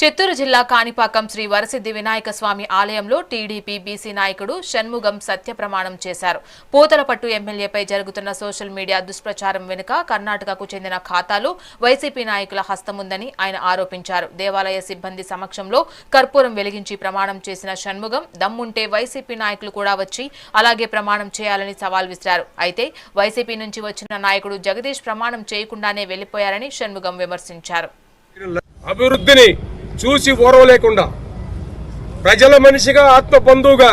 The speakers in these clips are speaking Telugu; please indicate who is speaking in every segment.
Speaker 1: చిత్తూరు జిల్లా కాణిపాకం శ్రీ వరసిద్ధి వినాయక స్వామి ఆలయంలో టీడీపీ బీసీ నాయకుడు షణ్ముగం సత్యప్రమాణం చేశారు. పూతలపట్టు ఎమ్మెల్యేపై జరుగుతున్న సోషల్ మీడియా దుష్ప్రచారం వెనుక కర్ణాటకకు చెందిన ఖాతాలు వైసీపీ నాయకుల హస్తముందని ఆయన ఆరోపించారు. దేవాలయ సిబ్బంది సమక్షంలో కర్పూరం వెలిగించి ప్రమాణం చేసిన షణ్ముగం దమ్ముంటే వైసీపీ నాయకులు కూడా వచ్చి అలాగే ప్రమాణం చేయాలని సవాల్ విసిరారు. అయితే వైసీపీ నుంచి వచ్చిన నాయకుడు జగదీష్ ప్రమాణం చేయకుండానే వెళ్లిపోయారని షణ్ముగం విమర్శించారు.
Speaker 2: అభివృద్ధిని చూసి ఓర్వలేకుండా ప్రజల మనిషిగా ఆత్మ బంధువుగా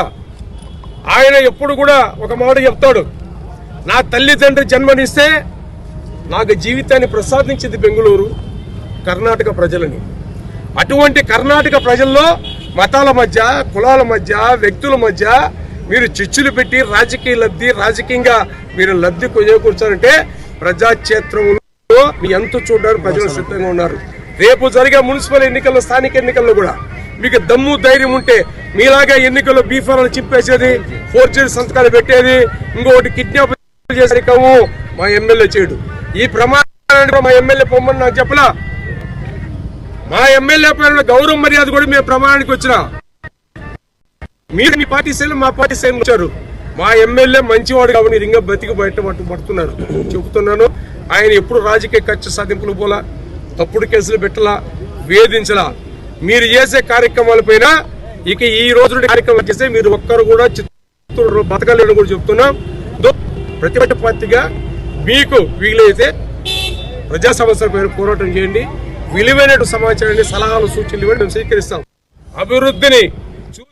Speaker 2: ఆయన ఎప్పుడు కూడా ఒక మాట చెప్తాడు, నా తల్లిదండ్రి జన్మనిస్తే నాకు జీవితాన్ని ప్రసాదించింది బెంగళూరు కర్ణాటక ప్రజలని. అటువంటి కర్ణాటక ప్రజల్లో మతాల మధ్య, కులాల మధ్య, వ్యక్తుల మధ్య మీరు చిచ్చులు పెట్టి రాజకీయంగా మీరు లబ్ధి చేకూర్చారంటే ప్రజాక్షేత్రంలో మీ ఎంత చూడడానికి ప్రజలు సిద్ధంగా ఉన్నారు. రేపు జరిగే మున్సిపల్ ఎన్నికల్లో, స్థానిక ఎన్నికల్లో కూడా మీకు దమ్ము ధైర్యం ఉంటే మీలాగా ఎన్నికల్లో బీఫారాలు చింపేసేది, ఫోర్జరీ సంతకాలు పెట్టేది, ఇంకొకటి కిడ్నాప్ చేసే మా ఎమ్మెల్యే చేయడు. ఈ ప్రమాణాన్ని మా ఎమ్మెల్యే పొమ్మని నాకు చెప్పలా. మా ఎమ్మెల్యే పైన గౌరవ మర్యాద కూడా మేము ప్రమాణానికి వచ్చినా మీరు మీ పార్టీ శైలి మా పార్టీ శైలి వచ్చారు. మా ఎమ్మెల్యే మంచివాడు కాబట్టి ఇంకా బతికి బయట పడుతున్నారు. చెబుతున్నాను, ఆయన ఎప్పుడు రాజకీయ కక్ష సాధింపులు పోలా, తప్పుడు కేసులు పెట్టలా, వేధించలా. మీరు చేసే కార్యక్రమాలపైన ఇక ఈ రోజు కార్యక్రమాలు చేస్తే మీరు ఒక్కరు కూడా చిత్తూరు బతకలేని కూడా చెప్తున్నాం. ప్రతిపక్ష పార్టీగా మీకు వీలైతే ప్రజా సమస్యల పైన పోరాటం చేయండి, విలువైన సమాచారాన్ని, సలహాలు, సూచనలు ఇవ్వండి, మేము స్వీకరిస్తాం. అభివృద్ధిని